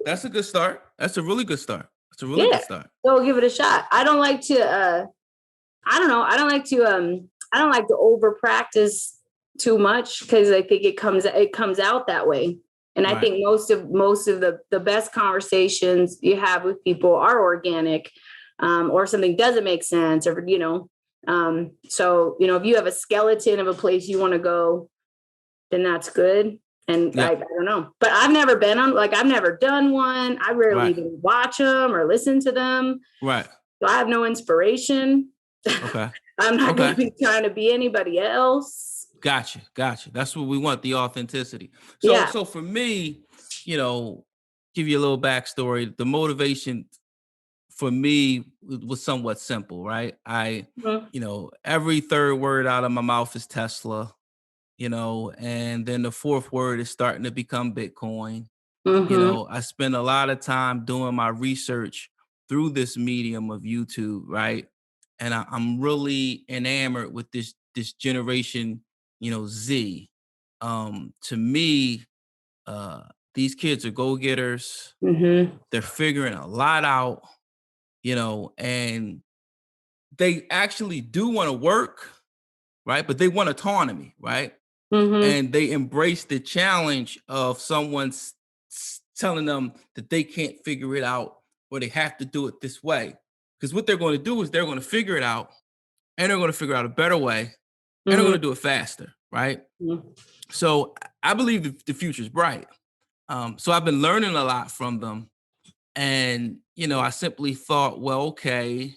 That's a good start. That's a really good start. That's a really Yeah. good start. So give it a shot. I don't like to I don't know. I don't like to over practice too much because I think it comes out that way. And I Right. think most of the best conversations you have with people are organic, or something doesn't make sense, or so if you have a skeleton of a place you want to go, then that's good. And I Yep. don't know, but I've never been on, like, I've never done one. I rarely Right. even watch them or listen to them. Right. So I have no inspiration. Okay. I'm not going Okay. to be trying to be anybody else. Gotcha. That's what we want, the authenticity. So, Yeah. so for me, give you a little backstory. The motivation for me was somewhat simple, right? Mhm. Every third word out of my mouth is Tesla, and then the fourth word is starting to become Bitcoin. Mhm. I spend a lot of time doing my research through this medium of YouTube, right? And I'm really enamored with this generation, Z. To me, uh, these kids are go-getters. Mhm. They're figuring a lot out, and they actually do want to work, right? But they want autonomy, right? Mhm. And they embrace the challenge of someone telling them that they can't figure it out or they have to do it this way. Because what they're going to do is they're going to figure it out, and they're going to figure out a better way, and they're going Mhm. to do it faster, right? Mhm. So I believe the future is bright. So I've been learning a lot from them. And, I simply thought, well, okay,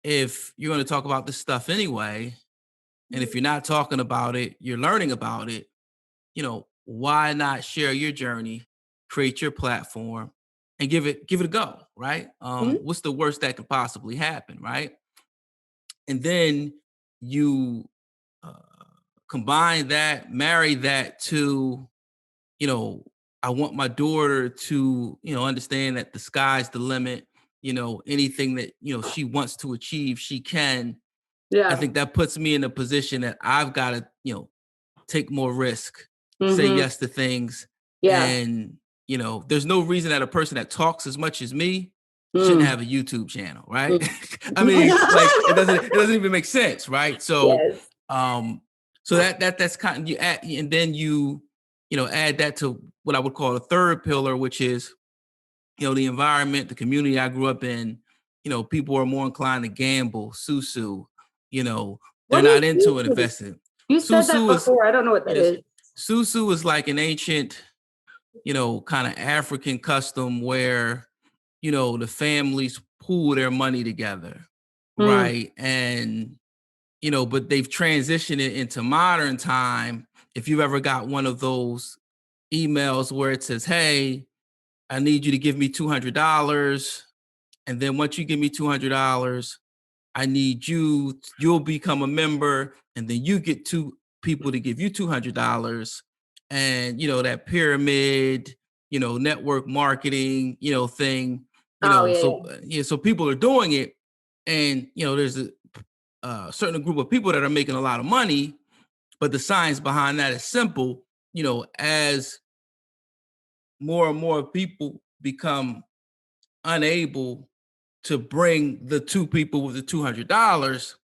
if you're going to talk about this stuff anyway, and if you're not talking about it, you're learning about it, why not share your journey, create your platform, and give it a go, right? Mhm. What's the worst that could possibly happen, right? And then you uh, combine that, marry that to, you know, I want my daughter to, understand that the sky's the limit. Anything that she wants to achieve, she can. I Yeah. think that puts me in a position that I've got to, take more risk, say Mhm. yes to things. Yeah. And, there's no reason that a person that talks as much as me shouldn't Mm. have a YouTube channel, right? Mm. I mean, like it doesn't even make sense, right? So Yes. um so that's kind of, you add, and then add that to what I would call a third pillar, which is, the environment, the community I grew up in. People are more inclined to gamble, susu, you know, they're What is not into it susu? investing. You said that Susu is before. I don't know what that yes, is. susu is like an ancient, kind of African custom where, the families pool their money together, Mm. right? And, but they've transitioned it into modern time. If you've ever got one of those emails where it says, hey, I need you to give me $200. And then once you give me $200, I need you'll become a member. And then you get two people to give you $200. And, that pyramid, network marketing, thing, Oh so, yeah. yeah, so people are doing it. And, there's a certain group of people that are making a lot of money, but the science behind that is simple. As more and more people become unable to bring the two people with the $200,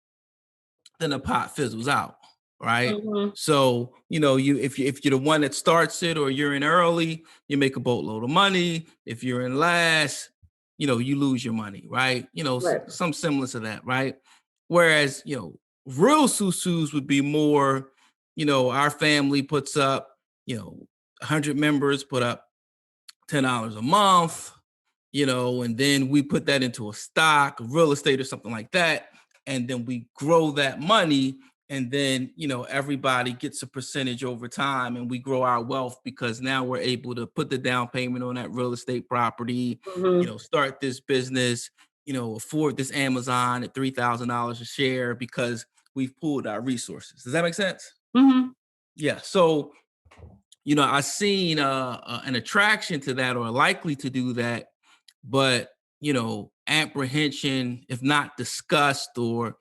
then the pot fizzles out, right? Mhm. So, if you're the one that starts it or you're in early, you make a boatload of money. If you're in last, you lose your money, right? Right. Some semblance of that, right? Whereas, real susus would be more, our family puts up, 100 members put up $10 a month, and then we put that into a stock, real estate or something like that. And then we grow that money. And then, everybody gets a percentage over time, and we grow our wealth because now we're able to put the down payment on that real estate property, Mhm. start this business, afford this Amazon at $3,000 a share because we've pooled our resources. Does that make sense? Mhm. Yeah. So, I've seen an attraction to that, or likely to do that, but apprehension, if not disgust, or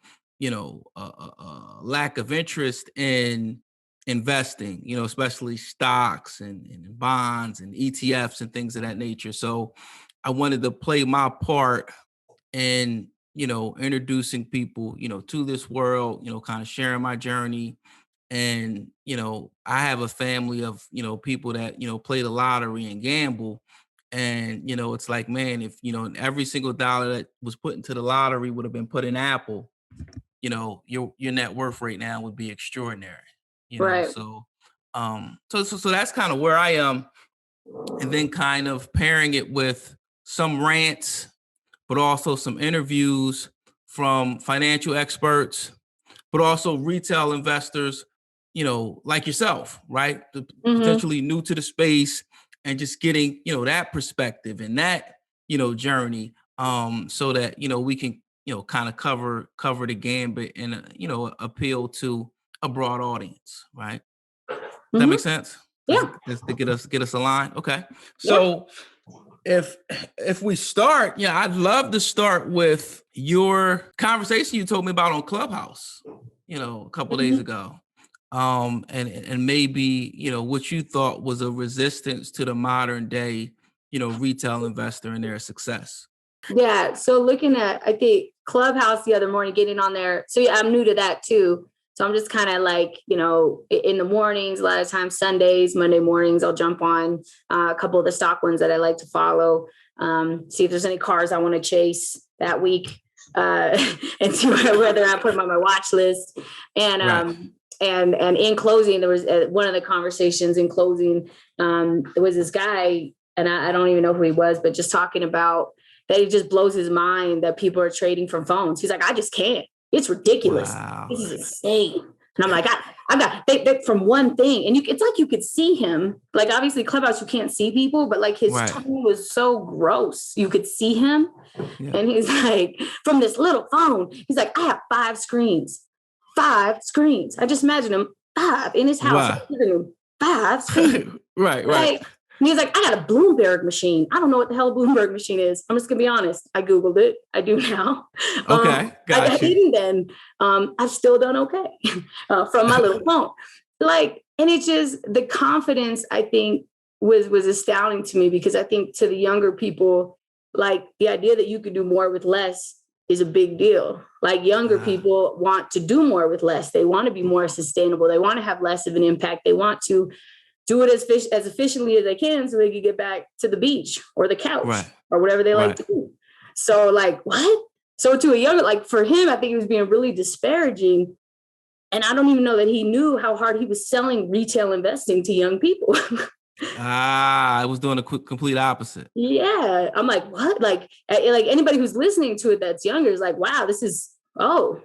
lack of interest in investing, especially stocks and bonds and ETFs and things of that nature. So I wanted to play my part in, introducing people, to this world, kind of sharing my journey. And, I have a family of, people that, play the lottery and gamble. And, it's like, man, if, every single dollar that was put into the lottery would have been put in Apple, your net worth right now would be extraordinary, Right. so that's kind of where I am. And then kind of pairing it with some rants, but also some interviews from financial experts, but also retail investors, like yourself, right? Mm-hmm. Potentially new to the space, and just getting, that perspective and that, journey, so that, we can, kind of cover the gambit and, appeal to a broad audience, right? Does that make Mm-hmm. sense? Yeah. Does to get us aligned? Okay. Yeah. So if if we start, yeah, I'd love to start with your conversation you told me about on Clubhouse, a couple days Mhm. ago. And maybe, what you thought was a resistance to the modern day, retail investor and their success. Yeah. So looking at, I think Clubhouse the other morning, getting on there. So yeah, I'm new to that too. So I'm just kind of like, in the mornings, a lot of times Sundays, Monday mornings, I'll jump on a couple of the stock ones that I like to follow, see if there's any cars I want to chase that week, and see whether I put them on my watch list. And Right. and in closing, there was one of the conversations in closing. There was this guy, and I don't even know who he was, but just talking about that it just blows his mind that people are trading from phones. He's like, I just can't. It's ridiculous. This Wow. is insane. And I'm like, I got they from one thing, and it's like you could see him. Like obviously, Clubhouse you can't see people, but like his Right. tone was so gross. You could see him, Yeah. and he's like, from this little phone. He's like, I have 5 screens, 5 screens. I just imagine him 5 in his house, Wow. 5 screens. Right. Right. Like, and he's like, I got a Bloomberg machine. I don't know what the hell a Bloomberg machine is. I'm just gonna be honest. I Googled it. I do now. Okay. I Got you. didn't then. I've still done okay from my little phone. Like, and it's just the confidence I think was astounding to me, because I think to the younger people, like the idea that you could do more with less is a big deal. Like younger Ah, people want to do more with less. They want to be more sustainable. They want to have less of an impact. They want to do it as efficiently as they can so they can get back to the beach or the couch right. or whatever they like Right. to do. So like, what? So to a younger, like for him, I think he was being really disparaging. And I don't even know that he knew how hard he was selling retail investing to young people. I was doing a complete opposite. Yeah. I'm like, what? Like anybody who's listening to it that's younger is like, wow, this is, oh,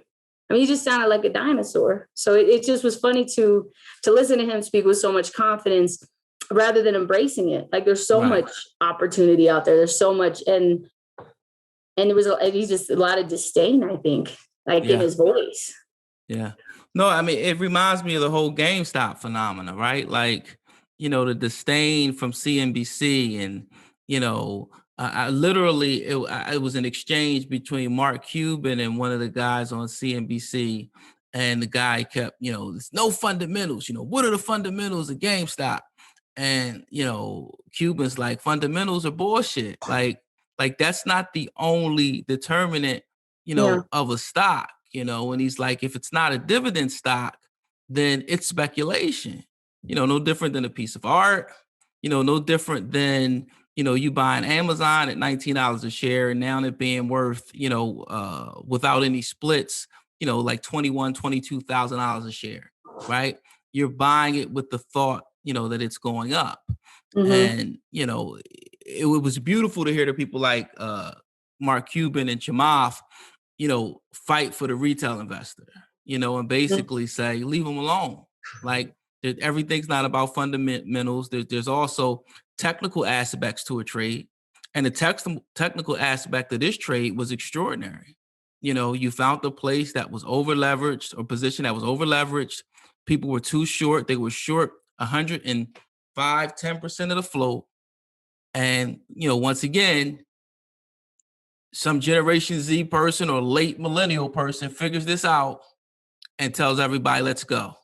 I mean, he just sounded like a dinosaur. So it just was funny to listen to him speak with so much confidence rather than embracing it. Like there's so Right. much opportunity out there. There's so much, and there was he's just a lot of disdain, I think, like in Yeah. his voice. Yeah. No, I mean, it reminds me of the whole GameStop phenomena, right? Like, the disdain from CNBC and, I literally, it was an exchange between Mark Cuban and one of the guys on CNBC. And the guy kept, there's no fundamentals, what are the fundamentals of GameStop? And, Cuban's like, fundamentals are bullshit. Like that's not the only determinant, Yeah. of a stock, and he's like, if it's not a dividend stock, then it's speculation, no different than a piece of art, no different than, you buying Amazon at $19 a share and now it being worth, without any splits, like 21, $22,000 a share, right? You're buying it with the thought, that it's going up. Mm-hmm. And, it was beautiful to hear the people like Mark Cuban and Chamath, fight for the retail investor, and basically say, leave them alone. Like everything's not about fundamentals. There's also technical aspects to a trade. And the technical aspect of this trade was extraordinary. You found the place that was over leveraged or position that was over leveraged. People were too short. They were short 105, 10% of the float. And, once again, some Generation Z person or late millennial person figures this out and tells everybody, let's go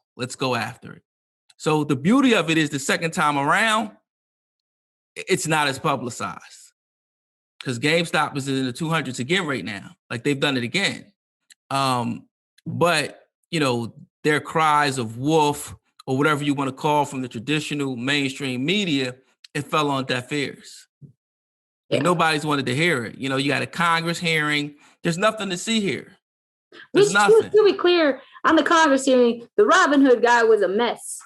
after it. So the beauty of it is the second time around, it's not as publicized because GameStop is in the 200s again right now. Like they've done it again. But their cries of wolf or whatever you want to call from the traditional mainstream media, it fell on deaf ears. Like nobody's wanted to hear it. You got a Congress hearing. There's nothing to see here. There's nothing. To be clear, on the Congress hearing, the Robin Hood guy was a mess.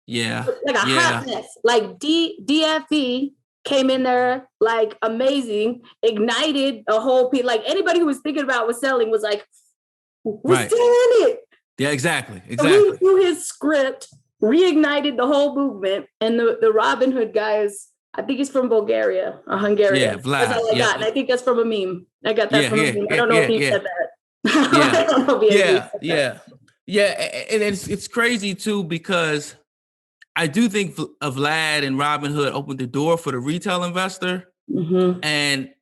Yeah. Like a hot mess. Like DFE came in there like amazing, ignited a whole piece. Like anybody who was thinking about was selling was like, we're still in it. Yeah, exactly. So he threw his script, reignited the whole movement, and the Robin Hood guy is, I think he's from Bulgaria or Hungary. Yeah, Vlad. That's all I got. And I think that's from a meme. I got that from a meme. I don't know if he said that. Yeah. And it's crazy too, because I do think Vlad and Robin Hood opened the door for the retail investor. Mm-hmm. And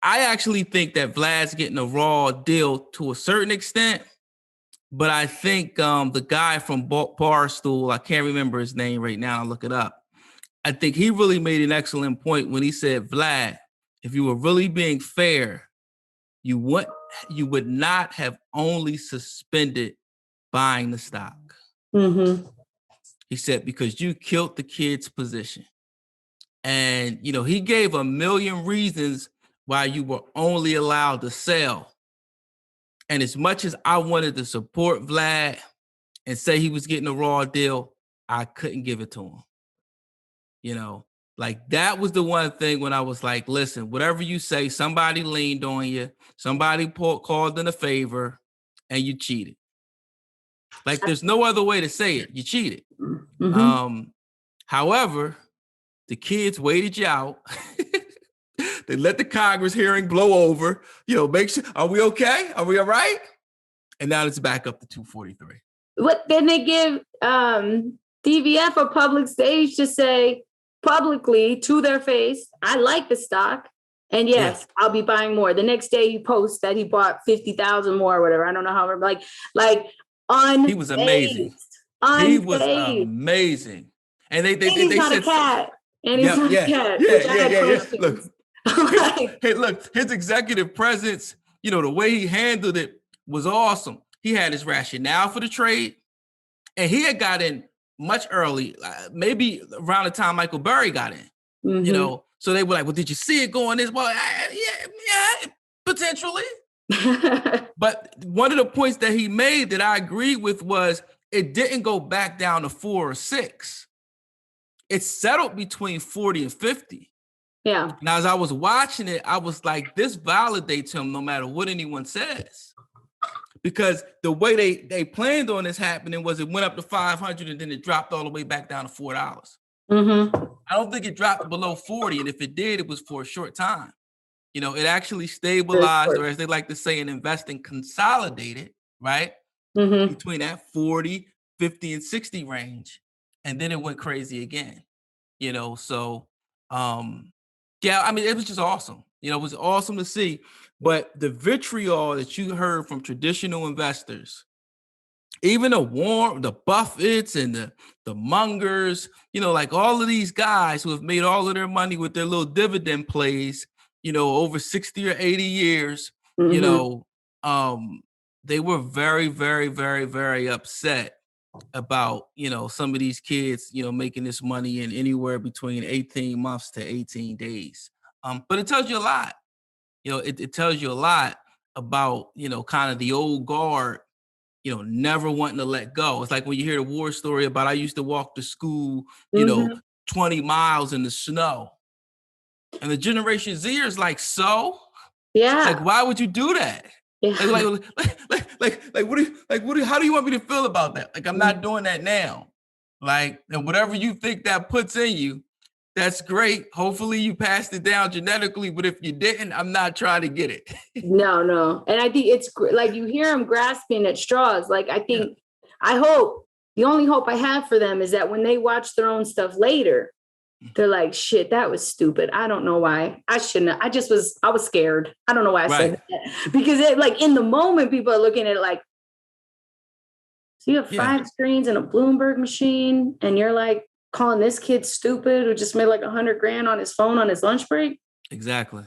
I actually think that Vlad's getting a raw deal to a certain extent. But I think the guy from Barstool, I can't remember his name right now, I'll look it up. I think he really made an excellent point when he said, Vlad, if you were really being fair, you would not have only suspended buying the stock. Mm-hmm. He said, because you killed the kid's position. And, he gave a million reasons why you were only allowed to sell. And as much as I wanted to support Vlad and say he was getting a raw deal, I couldn't give it to him. Like that was the one thing when I was like, listen, whatever you say, somebody leaned on you, somebody called in a favor, and you cheated. Like there's no other way to say it. You cheated. Mm-hmm. However, the kids waited you out. They let the Congress hearing blow over. Make sure, are we okay? Are we all right? And now it's back up to 243. But then they give DVF a public stage to say publicly to their face, I like the stock. And yes, I'll be buying more. The next day he posts that he bought 50,000 more or whatever. I don't know how, like he was amazing. He was amazing. And they he's not said, a cat. And he's not a cat. Yeah. Look. Hey, look, his executive presence, the way he handled it was awesome. He had his rationale for the trade, and he had got in much early, maybe around the time Michael Burry got in, mm-hmm. So they were like, well, did you see it going this? Well, yeah, potentially. But one of the points that he made that I agreed with was it didn't go back down to 4 or 6. It settled between 40 and 50. Yeah. Now, as I was watching it, I was like, this validates him no matter what anyone says. Because the way they planned on this happening was it went up to 500 and then it dropped all the way back down to $4. Mm-hmm. I don't think it dropped below 40. And if it did, it was for a short time. It actually stabilized, or as they like to say in investing, consolidated, right? Mm-hmm. Between that 40, 50, and 60 range. And then it went crazy again, so yeah, I mean, it was just awesome. It was awesome to see. But the vitriol that you heard from traditional investors, even the Buffetts and the Mungers, like all of these guys who have made all of their money with their little dividend plays, over 60 or 80 years, mm-hmm. They were very, very, very, very upset about, some of these kids, making this money in anywhere between 18 months to 18 days. But it tells you a lot. It tells you a lot about, kind of the old guard, never wanting to let go. It's like when you hear the war story about I used to walk to school, mm-hmm. 20 miles in the snow. And the Generation Z is like, so? Yeah. Like, why would you do that? Yeah. How do you want me to feel about that? Like, I'm not doing that now. Like, and whatever you think that puts in you, that's great. Hopefully you passed it down genetically, but if you didn't, I'm not trying to get it. No. And I think it's like you hear them grasping at straws. Like, I think, the only hope I have for them is that when they watch their own stuff later, they're like, shit, that was stupid. I don't know why. I shouldn't. I was scared. I don't know why I said that. Because in the moment, people are looking at it like, So you have 5 screens and a Bloomberg machine, and you're like calling this kid stupid who just made like $100,000 on his phone on his lunch break. Exactly.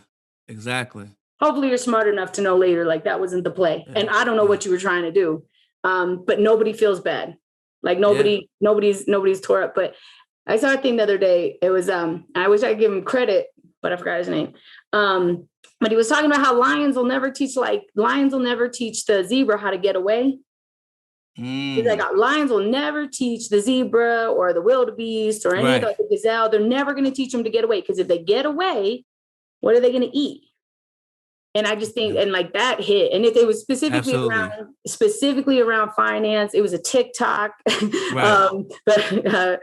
Hopefully you're smart enough to know later, like that wasn't the play. And I don't know what you were trying to do. But nobody feels bad. Like nobody's tore up. But I saw a thing the other day. It was, I wish I could give him credit, but I forgot his name. But he was talking about how lions will never teach the zebra how to get away. He's like, lions will never teach the zebra or the wildebeest or any of the gazelle. They're never going to teach them to get away, because if they get away, what are they going to eat? And I just think, and like that hit. And if it was specifically around finance, it was a TikTok, but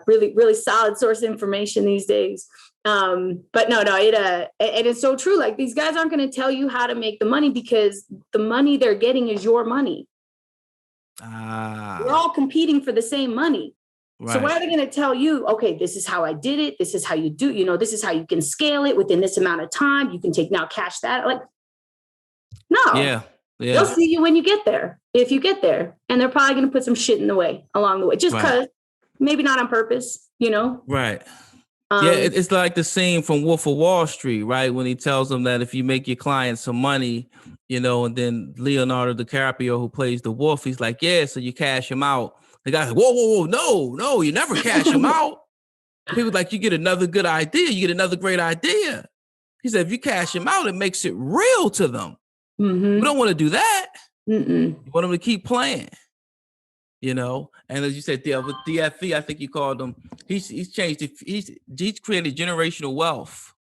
really, really solid source of information these days. But no, it is so true. Like, these guys aren't going to tell you how to make the money, because the money they're getting is your money. We're all competing for the same money. Right. So why are they going to tell you, okay, this is how I did it. This is how you do, this is how you can scale it within this amount of time. You can take now cash that. Like, no. Yeah. They'll see you when you get there, if you get there. And they're probably going to put some shit in the way along the way, just because, maybe not on purpose, Right. It's like the scene from Wolf of Wall Street, right? When he tells them that if you make your clients some money, and then Leonardo DiCaprio, who plays the wolf, he's like, so you cash him out. The guy's like, whoa, no, you never cash him out. People like, you get another good idea. You get another great idea. He said, if you cash him out, it makes it real to them. We don't want to do that. You want them to keep playing, And as you said, with DFE, I think you called him, he's changed it. He's created generational wealth,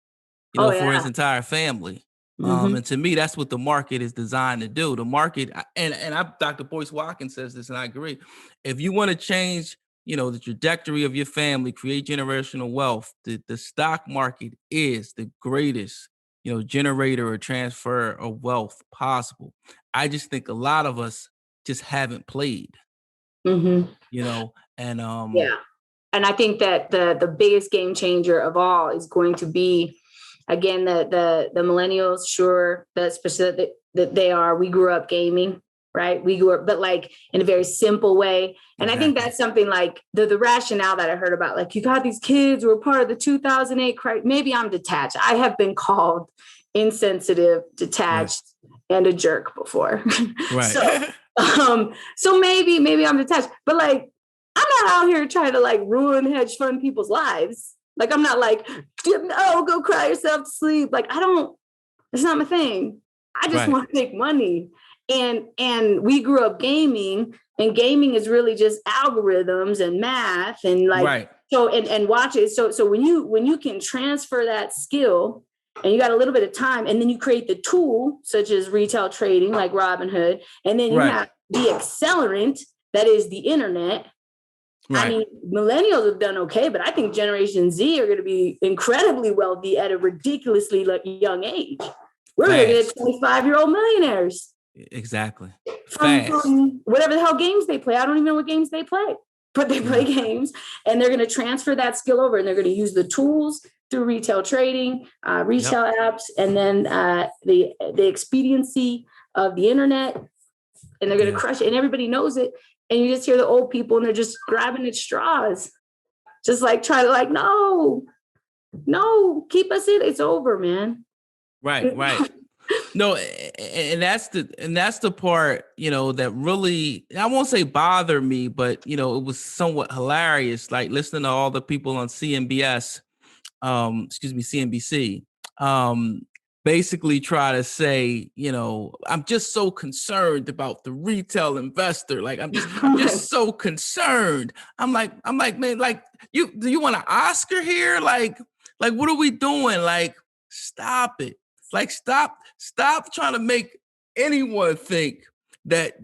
for his entire family. And to me, that's what the market is designed to do. The market, and Dr. Boyce Watkins says this, and I agree. If you want to change, the trajectory of your family, create generational wealth, the stock market is the greatest, generator or transfer of wealth possible. I just think a lot of us just haven't played, and And I think that the biggest game changer of all is going to be, again, the millennials. Sure, that's specific that they are. We grew up gaming, right? We grew up, but like in a very simple way. And I think that's something like the rationale that I heard about, like, you got these kids who were part of the 2008 crisis. Maybe I'm detached. I have been called insensitive, detached, and a jerk before. Right. So maybe I'm detached, but like, I'm not out here trying to like ruin hedge fund people's lives. Like, I'm not like, go cry yourself to sleep. Like, it's not my thing. I just want to make money. And we grew up gaming, and gaming is really just algorithms and math and like, so, and watch it. So when you can transfer that skill, and you got a little bit of time, and then you create the tool, such as retail trading, like Robinhood, and then you have the accelerant that is the internet. I mean, millennials have done okay, but I think Generation Z are going to be incredibly wealthy at a ridiculously young age. We're going to get 25-year-old millionaires. Exactly. From whatever the hell games they play. I don't even know what games they play, but they play games, and they're going to transfer that skill over, and they're going to use the tools through retail trading, retail apps, and then the expediency of the internet, and they're going to crush it, and everybody knows it. And you just hear the old people, and they're just grabbing at straws, just like try to like, no, keep us in. It's over, man. Right. No, and that's the part, that really, I won't say bother me, but it was somewhat hilarious, like listening to all the people on CNBC, basically try to say, I'm just so concerned about the retail investor. Like, I'm just so concerned. I'm like, man, like, do you want an Oscar here? Like, what are we doing? Like, stop it. Like, stop trying to make anyone think that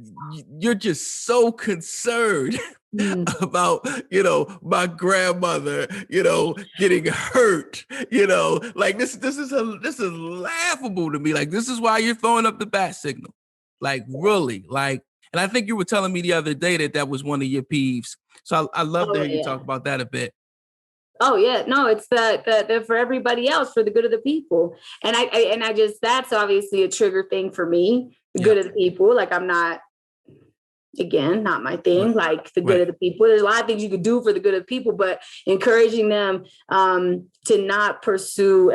you're just so concerned about, my grandmother, getting hurt, like this is laughable to me. Like, this is why you're throwing up the bat signal. Like, really, like, and I think you were telling me the other day that was one of your peeves. So I love to hear you talk about that a bit. Oh yeah, no, it's the for everybody else, for the good of the people. And I just, that's obviously a trigger thing for me, the good of the people. Like, I'm not again, not my thing, Right. like the good Right. of the people. There's a lot of things you could do for the good of the people, but encouraging them to not pursue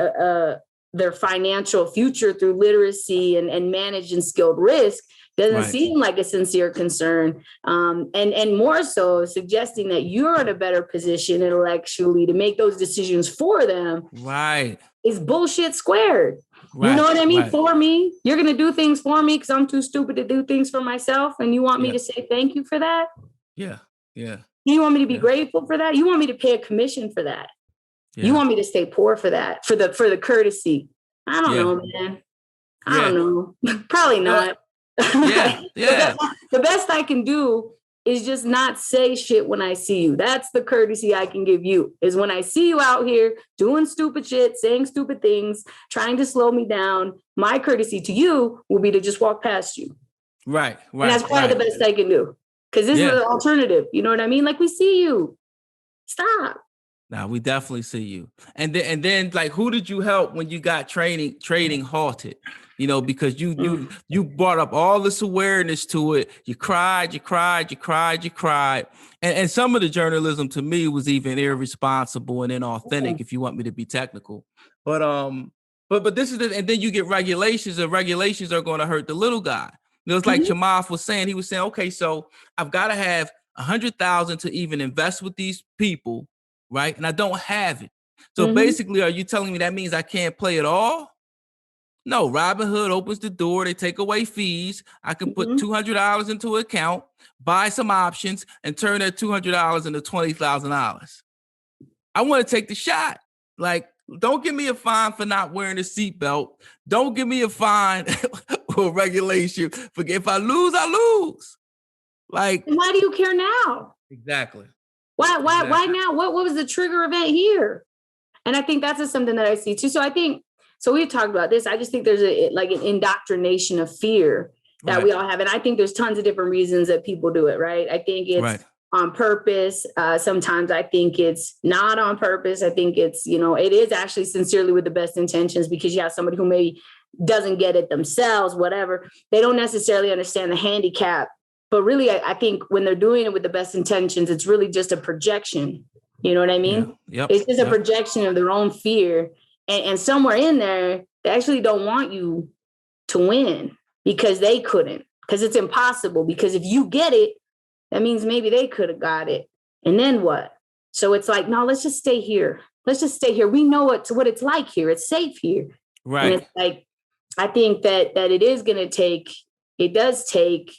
their financial future through literacy and managed and skilled risk doesn't Right. seem like a sincere concern. And more so suggesting that you're in a better position intellectually to make those decisions for them Right. is bullshit squared. You know Right. what I mean? Right. For me, you're going to do things for me because I'm too stupid to do things for myself. And you want me Yeah. to say thank you for that? Yeah. Yeah. You want me to be Yeah. grateful for that? You want me to pay a commission for that? You Yeah. want me to stay poor for that? For the courtesy? I don't Yeah. know, man. I Yeah. don't know. Probably No, not. yeah. Yeah. The best I can do is just not say shit when I see you. That's the courtesy I can give you, is when I see you out here doing stupid shit, saying stupid things, trying to slow me down. My courtesy to you will be to just walk past you. Right. And Right. that's probably the Right. best I can do. Because this is Yeah. an alternative. You know what I mean? Like, we see you. Stop. Now we definitely see you. And then like, who did you help when you got trading halted? You know, because you brought up all this awareness to it. You cried. And some of the journalism to me was even irresponsible and inauthentic, if you want me to be technical. But this is and then you get regulations, and regulations are going to hurt the little guy. You know, it's like Chamath was saying. He was saying, okay, so I've got to have 100,000 to even invest with these people, right? And I don't have it. So basically, are you telling me that means I can't play at all? No, Robinhood opens the door. They take away fees. I can put $200 into an account, buy some options, and turn that $200 into $20,000. I want to take the shot. Like, don't give me a fine for not wearing a seatbelt. Don't give me a fine or regulation. If I lose, I lose. Like, and why do you care now? exactly. Why Exactly. now? What was the trigger event here? And I think that's just something that I see too. So we've talked about this. I just think there's like an indoctrination of fear that we all have. And I think there's tons of different reasons that people do it, right? I think it's on purpose. Sometimes I think it's not on purpose. I think it's, it is actually sincerely with the best intentions, because you have somebody who maybe doesn't get it themselves, whatever. They don't necessarily understand the handicap. But really, I think when they're doing it with the best intentions, it's really just a projection. You know what I mean? Yeah. Yep. It's just a projection of their own fear. And somewhere in there, they actually don't want you to win because they couldn't, because it's impossible. Because if you get it, that means maybe they could have got it. And then what? So it's like, no, let's just stay here. Let's just stay here. We know what it's like here. It's safe here. Right. And it's like, I think that it does take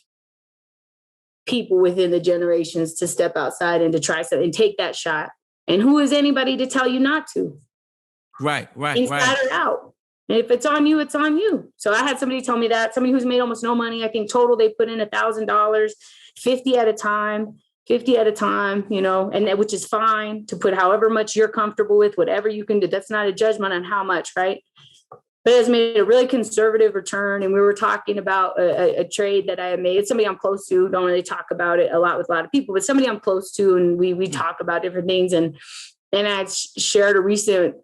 people within the generations to step outside and to try something and take that shot. And who is anybody to tell you not to? Right. Inside or out. And if it's on you, it's on you. So I had somebody tell me that, somebody who's made almost no money. I think total they put in $1,000, 50 at a time, and which is fine to put however much you're comfortable with, whatever you can do. That's not a judgment on how much, right? But it has made a really conservative return. And we were talking about a trade that I had made. It's somebody I'm close to. Don't really talk about it a lot with a lot of people, but somebody I'm close to, and we talk about different things. And I shared a recent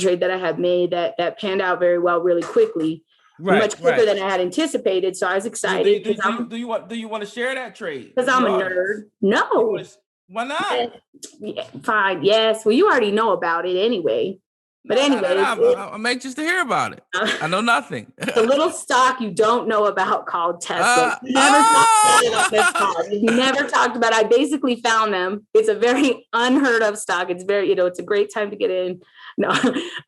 trade that I had made that panned out very well, really quickly, much quicker than I had anticipated. So I was excited. Do you want to share that trade? Because I'm a nerd. No. Why not? Yeah, fine. Yes. Well, you already know about it anyway. But anyway, I'm anxious to hear about it. I know nothing. The little stock you don't know about called Tesla. Never talked about it on this call. Never talked about it. I basically found them. It's a very unheard of stock. It's very, it's a great time to get in. No,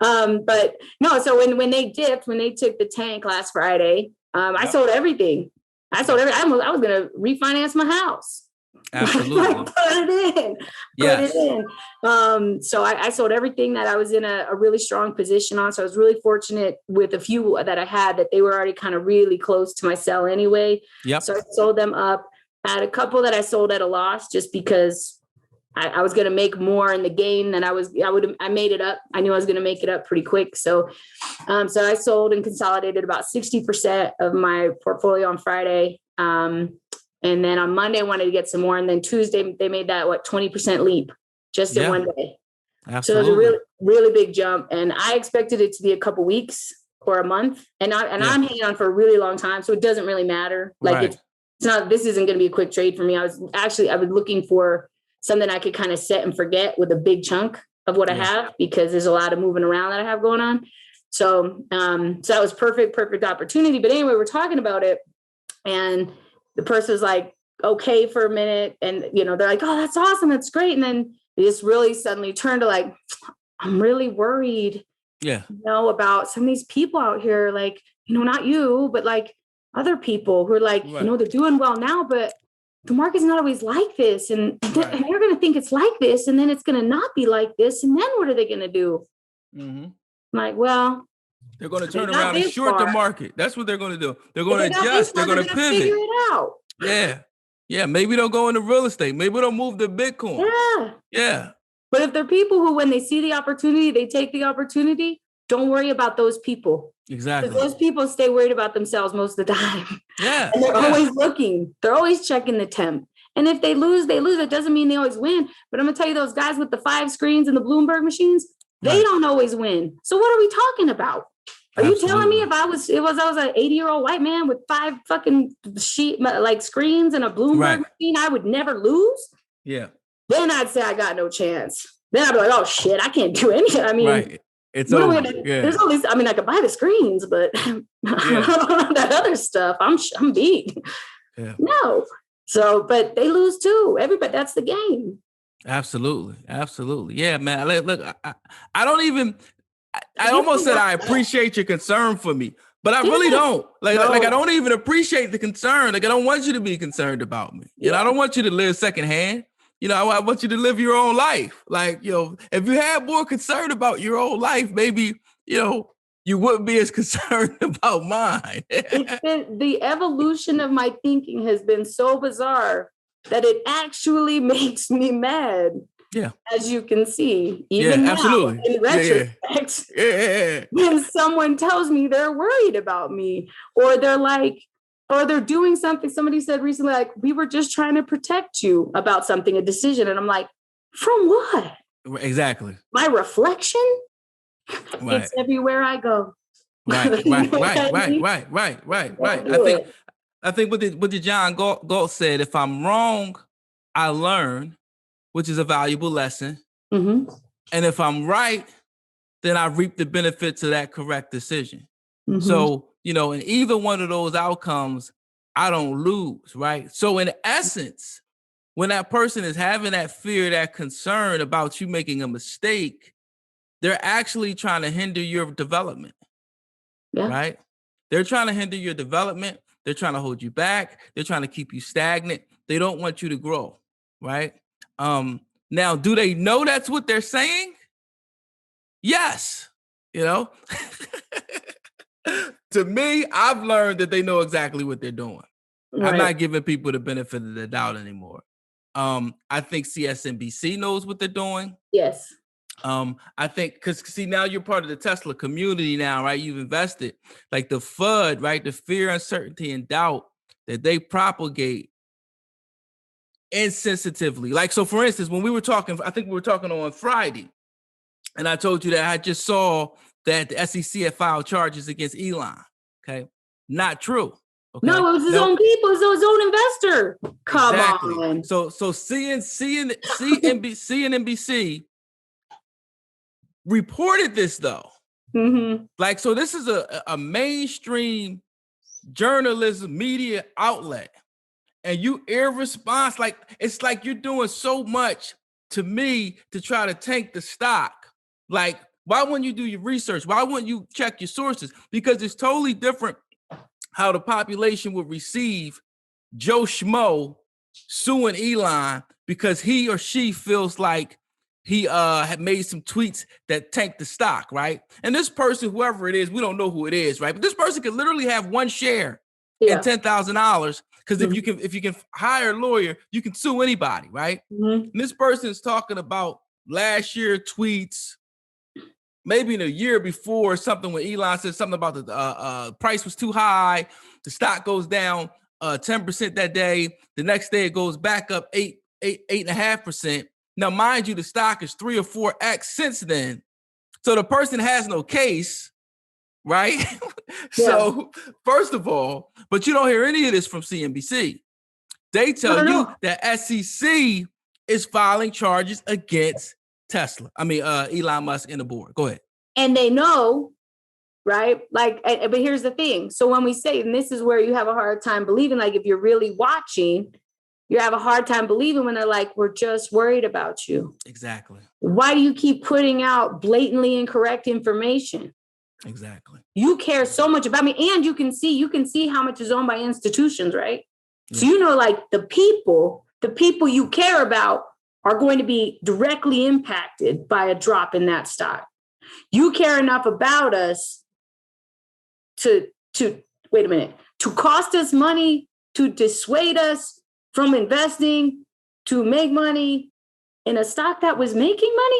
but no. So when they dipped, when they took the tank last Friday, I sold everything. I was going to refinance my house. Absolutely. Put it in. So I sold everything that I was in a really strong position on. So I was really fortunate with a few that I had that they were already kind of really close to my sell anyway. Yep. So I sold them up. I had a couple that I sold at a loss just because I was going to make more in the game than I made it up. I knew I was going to make it up pretty quick. So I sold and consolidated about 60% of my portfolio on Friday. And then on Monday, I wanted to get some more. And then Tuesday, they made that 20% leap just in one day. Absolutely. So it was a really, really big jump. And I expected it to be a couple weeks or a month. And I'm hanging on for a really long time. So it doesn't really matter. Like this isn't going to be a quick trade for me. I was looking for something I could kind of set and forget with a big chunk of what I have, because there's a lot of moving around that I have going on. So, so that was perfect opportunity. But anyway, we're talking about it, and the person was like, okay for a minute. And, they're like, oh, that's awesome. That's great. And then they just really suddenly turned to like, I'm really worried, about some of these people out here, like, not you, but like other people who are like, they're doing well now, but the market's not always like this. And they're going to think it's like this, and then it's going to not be like this. And then what are they going to do? Mm-hmm. I'm like, well, they're going to turn around and short the market. That's what they're going to do. They're going to adjust. They're going to pivot. Figure it out. Yeah. Yeah. Maybe they'll go into real estate. Maybe they'll move to Bitcoin. Yeah. Yeah. But if they're people who, when they see the opportunity, they take the opportunity, don't worry about those people. Exactly. Because those people stay worried about themselves most of the time. Yeah. And they're always looking. They're always checking the temp. And if they lose, they lose. It doesn't mean they always win. But I'm going to tell you, those guys with the 5 screens and the Bloomberg machines, they don't always win. So what are we talking about? Are you telling me if I was an 80-year-old white man with 5 fucking screens and a Bloomberg machine, I would never lose? Yeah. Then I'd say I got no chance. Then I'd be like, oh shit, I can't do anything. I mean, it's over. There's all these. I mean, I could buy the screens, but that other stuff, I'm beat. Yeah. No. So, but they lose too. Everybody, that's the game. Absolutely. Yeah, man. Look, I don't even. I almost said I appreciate your concern for me, but I really don't. Like I don't even appreciate the concern. Like I don't want you to be concerned about me. I don't want you to live secondhand. I want you to live your own life. Like, if you had more concern about your own life, maybe, you wouldn't be as concerned about mine. The evolution of my thinking has been so bizarre that it actually makes me mad. Yeah. As you can see, even now, absolutely. In retrospect, when someone tells me they're worried about me, or they're doing something. Somebody said recently, like, we were just trying to protect you about something, a decision. And I'm like, from what? Exactly. My reflection? Right. It's everywhere I go. Right. I think what the John Galt said, if I'm wrong, I learn, which is a valuable lesson. Mm-hmm. And if I'm right, then I reap the benefits of that correct decision. Mm-hmm. So, in either one of those outcomes, I don't lose, right? So in essence, when that person is having that fear, that concern about you making a mistake, they're actually trying to hinder your development, right? They're trying to hinder your development. They're trying to hold you back. They're trying to keep you stagnant. They don't want you to grow, right? Now, do they know that's what they're saying? Yes, To me, I've learned that they know exactly what they're doing. Right. I'm not giving people the benefit of the doubt anymore. I think CSNBC knows what they're doing. Yes. I think because now you're part of the Tesla community now, right? You've invested. Like the FUD, right? The fear, uncertainty, and doubt that they propagate insensitively. Like, so for instance, when we were talking, I think we were talking on Friday, and I told you that I just saw that the SEC had filed charges against Elon. Okay. Not true. Okay? No, it was his own people. It was his own investor. Come on. So CNBC reported this though. Mm-hmm. Like, so this is a mainstream journalism media outlet, and you irresponsible. Like, it's like you're doing so much to me to try to tank the stock. Like, why wouldn't you do your research? Why wouldn't you check your sources? Because it's totally different how the population would receive Joe Schmo suing Elon because he or she feels like he had made some tweets that tanked the stock, right? And this person, whoever it is, we don't know who it is, right? But this person could literally have one share and $10,000 because if you can hire a lawyer, you can sue anybody, right? Mm-hmm. And this person is talking about last year tweets, maybe in a year before, something when Elon said something about the price was too high, the stock goes down 10% that day. The next day it goes back up 8.5%. Now, mind you, the stock is 3 or 4x since then. So the person has no case, right? So first of all, but you don't hear any of this from CNBC. They tell No. you that SEC is filing charges against Tesla. Elon Musk and the board. Go ahead. And they know, right? Like, but here's the thing. So when we say, and this is where you have a hard time believing, like if you're really watching, you have a hard time believing when they're like, we're just worried about you. Exactly. Why do you keep putting out blatantly incorrect information? Exactly. You care so much about me, and you can see how much is owned by institutions, right? Yeah. So, like the people you care about are going to be directly impacted by a drop in that stock. You care enough about us to cost us money, to dissuade us from investing, to make money in a stock that was making money.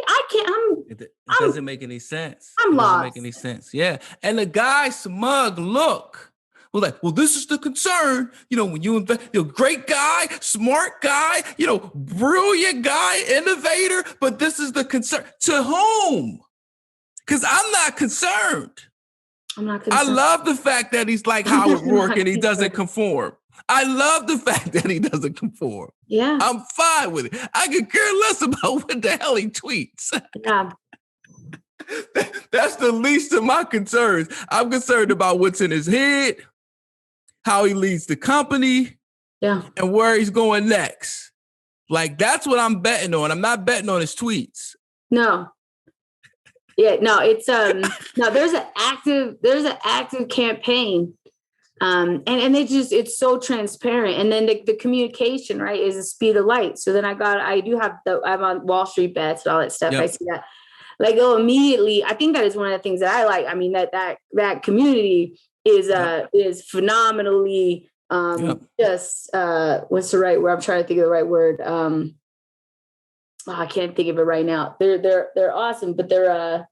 It doesn't make any sense. I'm lost. Doesn't make any sense. Yeah. And the guy smug look was like, well, this is the concern. When you invest, great guy, smart guy, brilliant guy, innovator, but this is the concern. To whom? Because I'm not concerned. I love the fact that he's like Howard Rourke and he doesn't conform. I love the fact that he doesn't conform. Yeah. I'm fine with it. I could care less about what the hell he tweets. Yeah. That's the least of my concerns. I'm concerned about what's in his head, how he leads the company, and where he's going next. Like, that's what I'm betting on. I'm not betting on his tweets. No. Yeah, no, it's no, there's an active campaign. And it's so transparent. And then the communication, right, is the speed of light. So then I'm on Wall Street bets and all that stuff. Yep. I see that. Like, immediately. I think that is one of the things that I like. I mean, that community is phenomenally just what's the right word? I'm trying to think of the right word. I can't think of it right now. They're awesome, but they're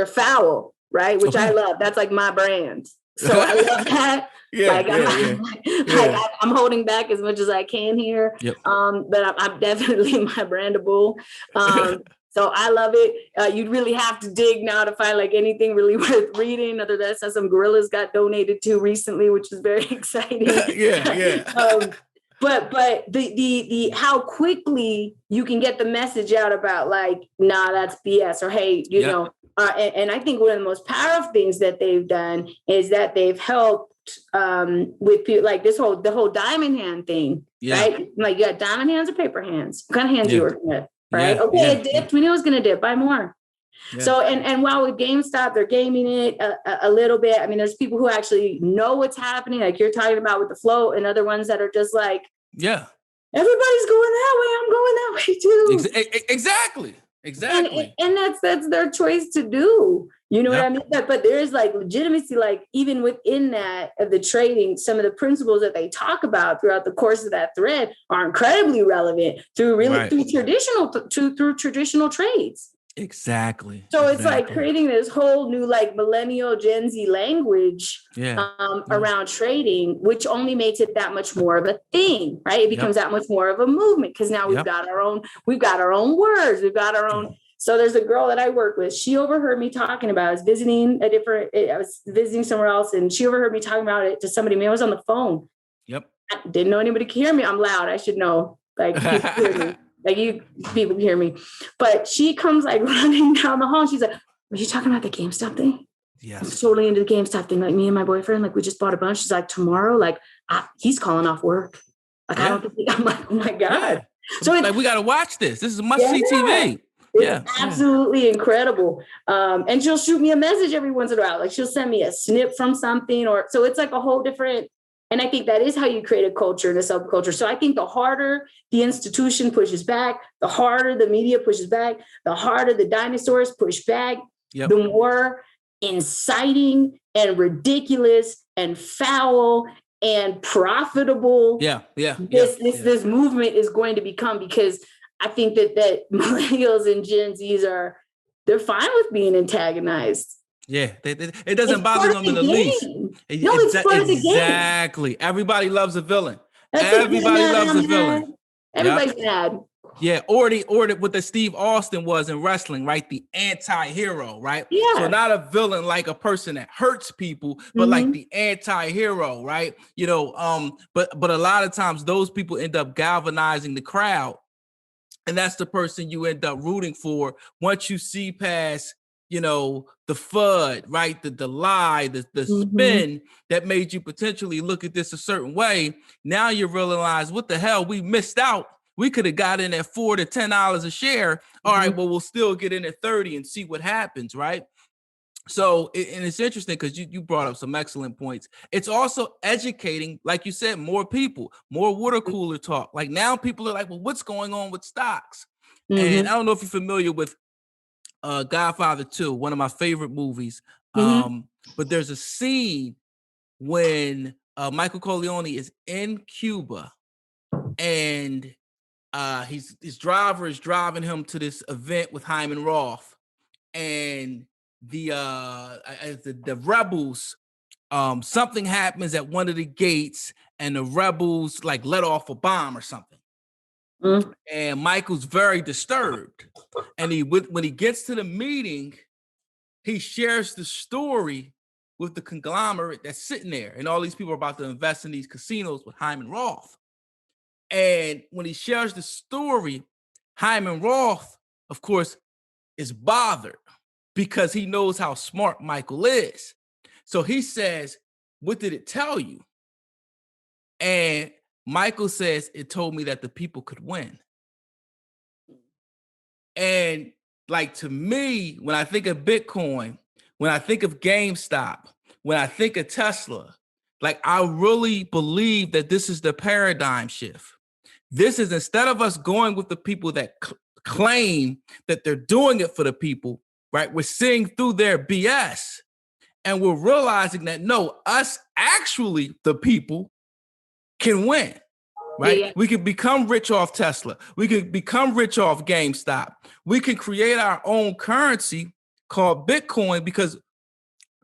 foul, right? Which I love. That's like my brand. So I love that. I'm holding back as much as I can here. Yep. But I'm definitely my brandable. So I love it. You'd really have to dig now to find like anything really worth reading. Other than that, some gorillas got donated to recently, which is very exciting. But the how quickly you can get the message out about like, nah, that's BS, or hey, and I think one of the most powerful things that they've done is that they've helped with people like the whole diamond hand thing, right? Like, you got diamond hands or paper hands? What kind of hands you working with, right? It dipped. We knew it was going to dip. Buy more. Yeah. So, and while with Gamestop, they're gaming it a little bit. I mean, there's people who actually know what's happening, like you're talking about with the flow, and other ones that are just like, everybody's going that way. I'm going that way too. Exactly. And that's their choice to do. You know what I mean? But there is like legitimacy, like even within that of the trading, some of the principles that they talk about throughout the course of that thread are incredibly relevant through traditional trades. Exactly. So it's like creating this whole new like millennial Gen Z language around trading, which only makes it that much more of a thing, right? It becomes that much more of a movement because now we've got our own words, we've got our own. So there's a girl that I work with. She overheard me talking about. I was visiting somewhere else, and she overheard me talking about it to somebody. I was on the phone. Yep. I didn't know anybody could hear me. I'm loud. I should know. Like, people hear me. Like, you people can hear me. But she comes like running down the hall, and she's like, "Were you talking about the GameStop thing?" Yes. I'm totally into the GameStop thing. Like, me and my boyfriend, like, we just bought a bunch. She's like, tomorrow, like, he's calling off work. Like, I don't think I'm like, oh my God. Yeah. So it's like, we got to watch this. This is must-see TV. It's absolutely incredible. And she'll shoot me a message every once in a while. Like, she'll send me a snip from something, so it's like a whole different. And I think that is how you create a culture and a subculture. So I think the harder the institution pushes back, the harder the media pushes back, the harder the dinosaurs push back, the more inciting and ridiculous and foul and profitable this movement is going to become, because I think that millennials and Gen Zs they're fine with being antagonized. Yeah, it doesn't bother them in the least. It's part of the game. Exactly. Everybody loves a villain. Everybody loves a villain. Everybody's mad. Yeah, what the Steve Austin was in wrestling, right? The anti-hero, right? Yeah. So not a villain like a person that hurts people, but like the anti-hero, right? But a lot of times those people end up galvanizing the crowd, and that's the person you end up rooting for once you see past, the FUD, right? The lie, the spin that made you potentially look at this a certain way. Now you realize, what the hell, we missed out. We could have got in at $4 to $10 a share. All right, well, we'll still get in at 30 and see what happens, right? So, and it's interesting because you brought up some excellent points. It's also educating, like you said, more people, more water cooler talk. Like now people are like, well, what's going on with stocks? And I don't know if you're familiar with Godfather 2, one of my favorite movies. But there's a scene when Michael Corleone is in Cuba, and his driver is driving him to this event with Hyman Roth, and the rebels, something happens at one of the gates, and the rebels like let off a bomb or something. And Michael's very disturbed, and when he gets to the meeting, he shares the story with the conglomerate that's sitting there, and all these people are about to invest in these casinos with Hyman Roth. And when he shares the story, Hyman Roth, of course, is bothered because he knows how smart Michael is. So he says, what did it tell you? And Michael says, it told me that the people could win. And like, to me, when I think of Bitcoin, when I think of GameStop, when I think of Tesla, like, I really believe that this is the paradigm shift. This is, instead of us going with the people that claim that they're doing it for the people, right? We're seeing through their BS, and we're realizing that no, us actually, the people, can win, right? Yeah. We can become rich off Tesla. We can become rich off GameStop. We can create our own currency called Bitcoin, because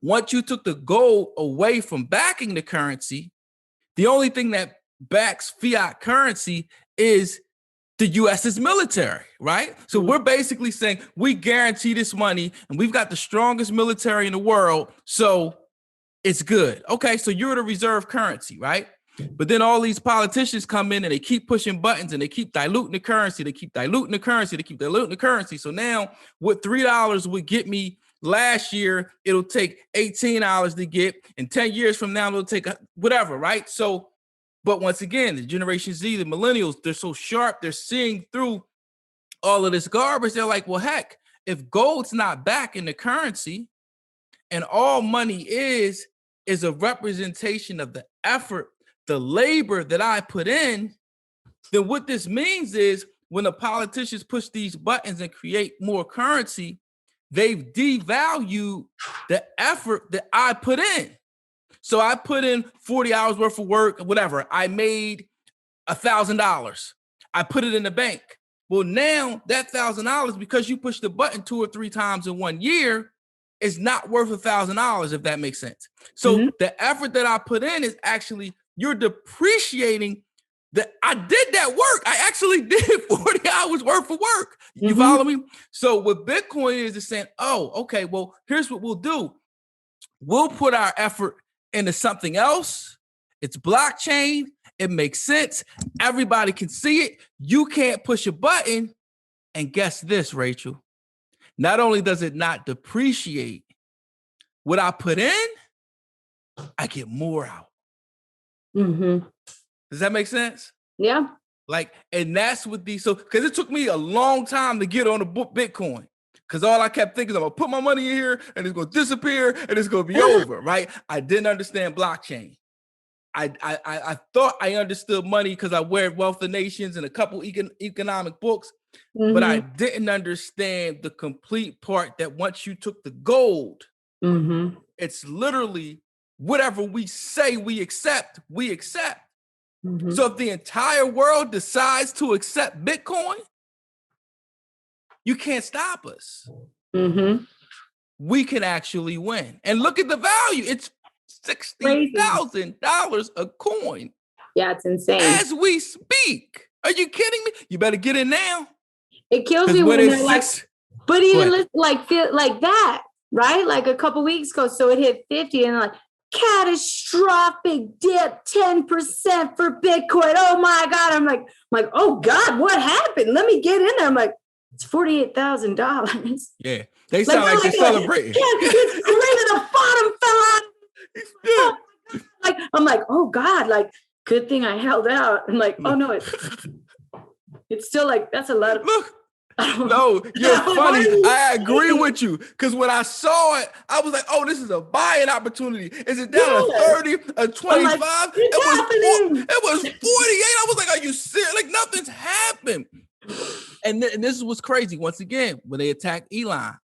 once you took the gold away from backing the currency, the only thing that backs fiat currency is the US's military, right? So we're basically saying we guarantee this money, and we've got the strongest military in the world, so it's good. Okay, so you're the reserve currency, right? But then all these politicians come in and they keep pushing buttons, and they keep diluting the currency. They keep diluting the currency. They keep diluting the currency. So now what $3 would get me last year, it'll take $18 to get, and 10 years from now, it'll take whatever, right? So, but once again, the Generation Z, the millennials, they're so sharp, they're seeing through all of this garbage. They're like, well, heck, if gold's not back in the currency, and all money is a representation of the effort, the labor that I put in, then what this means is when the politicians push these buttons and create more currency, they've devalued the effort that I put in. So I put in 40 hours worth of work, whatever. I made $1,000. I put it in the bank. Well, now that $1,000, because you push the button 2 or 3 times in 1 year, is not worth $1,000, if that makes sense. So the effort that I put in is actually, you're depreciating that I did that work. I actually did 40 hours worth of work. You follow me? So what Bitcoin is saying, oh, okay, well, here's what we'll do. We'll put our effort into something else. It's blockchain. It makes sense. Everybody can see it. You can't push a button. And guess this, Rachel. Not only does it not depreciate, what I put in, I get more out. Does that make sense? Yeah. Like, and that's what because it took me a long time to get on the Bitcoin. Because all I kept thinking is, I'm going to put my money in here and it's going to disappear and it's going to be over, right? I didn't understand blockchain. I thought I understood money because I read Wealth of Nations and a couple economic books, but I didn't understand the complete part that once you took the gold, it's literally whatever we say we accept, we accept. So if the entire world decides to accept Bitcoin, you can't stop us. We can actually win. And look at the value. It's $60,000 a coin. Yeah, it's insane. As we speak. Are you kidding me? You better get in now. It kills Because me when when it's they're like, six, but go even ahead. like feel like that, right? Like a couple weeks ago, so it hit 50 and like catastrophic dip 10% for Bitcoin. Oh my God. I'm like, oh God, what happened? Let me get in there. I'm like, it's $48,000. Yeah. They sound like they're celebrating. Yeah, it's crazy. The bottom fell out. Oh, like, I'm like, oh God, like, good thing I held out. I'm like, oh no, it's still like, that's a lot of. Look. No, you're funny. I agree with you. Because when I saw it, I was like, oh, this is a buying opportunity. Is it down to 30, a 25? Like, it was 48. I was like, are you serious? Like, nothing's happened. And this is what's crazy. Once again, when they attacked Elon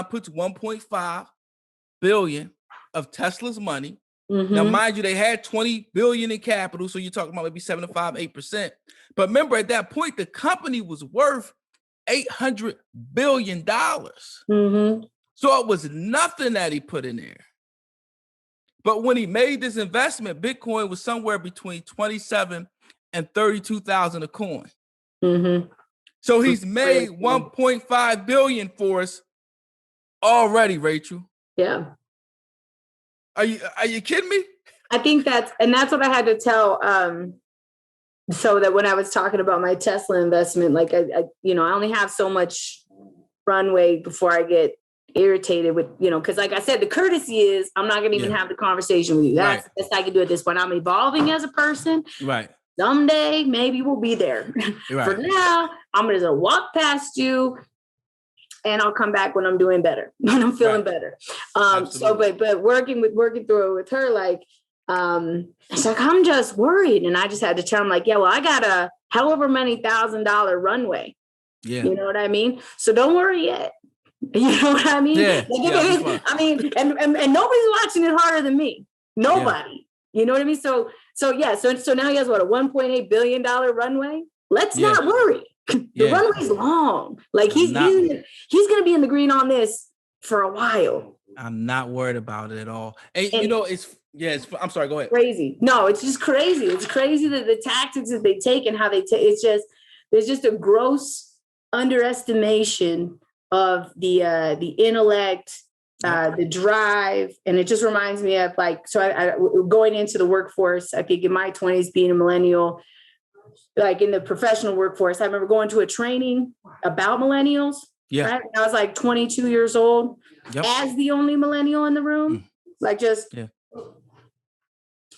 puts 1.5 billion of Tesla's money. Mm-hmm. Now, mind you, they had 20 billion in capital. So you're talking about maybe 7.5, 8%. But remember, at that point, the company was worth $800 billion. Mm-hmm. So it was nothing that he put in there. But when he made this investment, Bitcoin was somewhere between 27 and 32,000 a coin. Mm-hmm. So he's made 1.5 billion for us already, Rachel. Yeah. Are you kidding me? I think that's what I had to tell. So that when I was talking about my Tesla investment, like I only have so much runway before I get irritated with, because like I said, the courtesy is I'm not going to even have the conversation with you. That's the best I can do at this point. I'm evolving as a person. Right. Someday, maybe we'll be there. Right. For now, I'm going to walk past you and I'll come back when I'm doing better, when I'm feeling better. So, but working through it with her, like, it's like, I'm just worried. And I just had to tell him like, yeah, well, I got a however many $1,000 runway. Yeah. You know what I mean? So don't worry yet. You know what I mean? Yeah. I mean, and nobody's watching it harder than me. Nobody. Yeah. You know what I mean? So now he has what, a $1.8 billion runway? Let's not worry. The runway's long. Like he's going to be in the green on this for a while. I'm not worried about it at all. And I'm sorry, go ahead. Crazy. No, it's just crazy. It's crazy that the tactics that they take and how they take, there's just a gross underestimation of the intellect, the drive. And it just reminds me of like, so I going into the workforce, I think in my 20s, being a millennial, like in the professional workforce, I remember going to a training about millennials. Yeah. Right? I was like 22 years old as the only millennial in the room, like just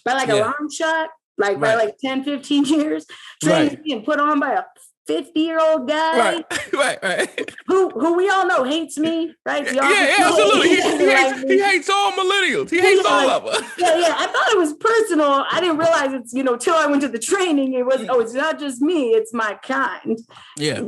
by like a long shot, like by like 10, 15 years, trained and put on by a 50-year-old guy, right. Who we all know hates me, right? Absolutely. He hates all millennials. He hates all of us. Yeah. I thought it was personal. I didn't realize it's, till I went to the training, it was, it's not just me, it's my kind. Yeah.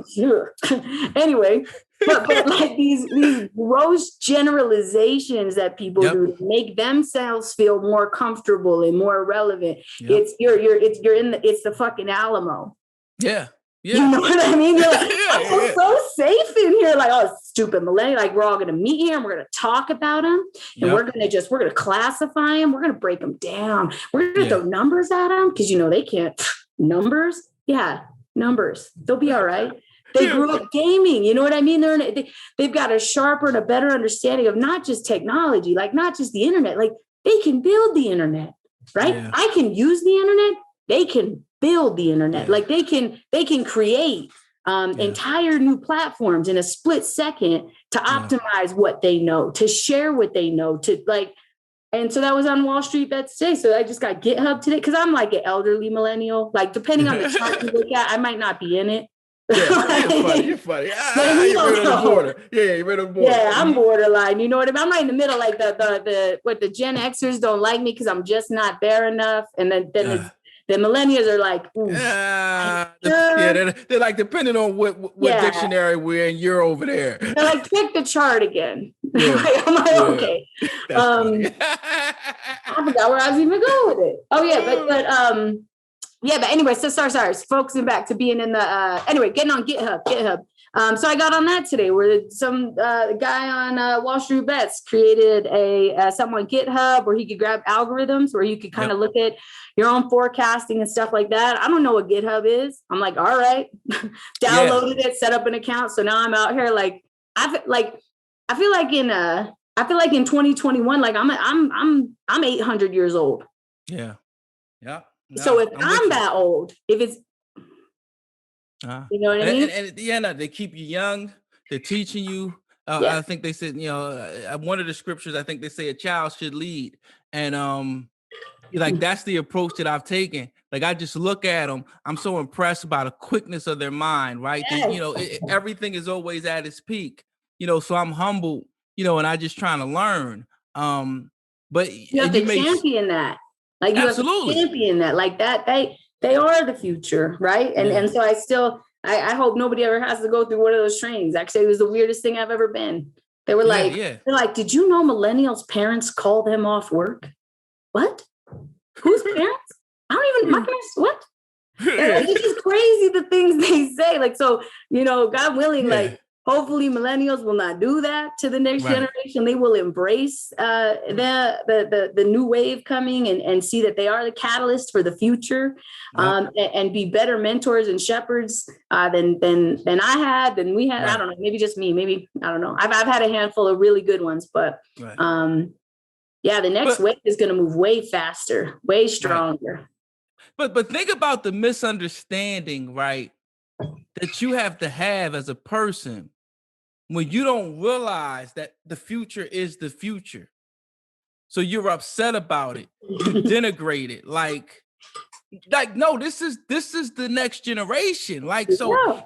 Anyway, but like these gross generalizations that people do to make themselves feel more comfortable and more relevant. Yep. It's the fucking Alamo. Yeah. Yeah. You know what I mean? You're like, I feel so safe in here. Like, oh, stupid millennial. Like, we're all going to meet here and we're going to talk about them. And we're going to classify them. We're going to break them down. We're going to throw numbers at them because, they can't. Numbers? Yeah, numbers. They'll be all right. They grew up gaming. You know what I mean? They've got a sharper and a better understanding of not just technology, like not just the internet. Like, they can build the internet, right? Yeah. I can use the internet. They can build the internet. Like they can create entire new platforms in a split second to optimize what they know, to share what they know, to like. And so that was on Wall Street Bets today. So I just got GitHub today because I'm like an elderly millennial. Like depending on the chart you look at, I might not be in it. Yeah, you're funny. You're right on the border. Yeah, you're right on the border. Yeah, I'm borderline. You know what I mean? I'm right in the middle. Like the Gen Xers don't like me because I'm just not there enough, and then the millennials are like, they're like depending on what dictionary we're in, you're over there. They're like, pick the chart again. Yeah. I'm like, okay. I forgot where I was even going with it. Oh yeah, but anyway, so sorry. Focusing back to being in the anyway, getting on GitHub. So I got on that today, where some guy on Wall Street Bets created something on GitHub where he could grab algorithms where you could kind of look at your own forecasting and stuff like that. I don't know what GitHub is. I'm like, all right, downloaded it, set up an account. So now I'm out here like I feel like in 2021, like I'm 800 years old. Yeah. Yeah. No, so if I'm that old, if it's you know what I mean? And they keep you young. They're teaching you. I think they said, one of the scriptures, I think they say a child should lead. And like that's the approach that I've taken. Like I just look at them. I'm so impressed by the quickness of their mind, right? Yes. Everything is always at its peak. So I'm humbled, and I just trying to learn. But you have to champion that. Like you absolutely have to champion that. Like that, they are the future, right? And so I hope nobody ever has to go through one of those trainings. Actually, it was the weirdest thing I've ever been. They were like, they're like, did you know millennials' parents call them off work? What? Whose parents? I don't even, my parents, what? It's just crazy the things they say. Like, so, God willing, like, hopefully millennials will not do that to the next generation. They will embrace the new wave coming and see that they are the catalyst for the future, and be better mentors and shepherds than we had. I don't know, maybe just me, maybe, I don't know. I've had a handful of really good ones, but the next wave is going to move way faster, way stronger. But think about the misunderstanding, right, that you have to have as a person when you don't realize that the future is the future. So you're upset about it. You denigrate it. Like, no, this is the next generation. Like, so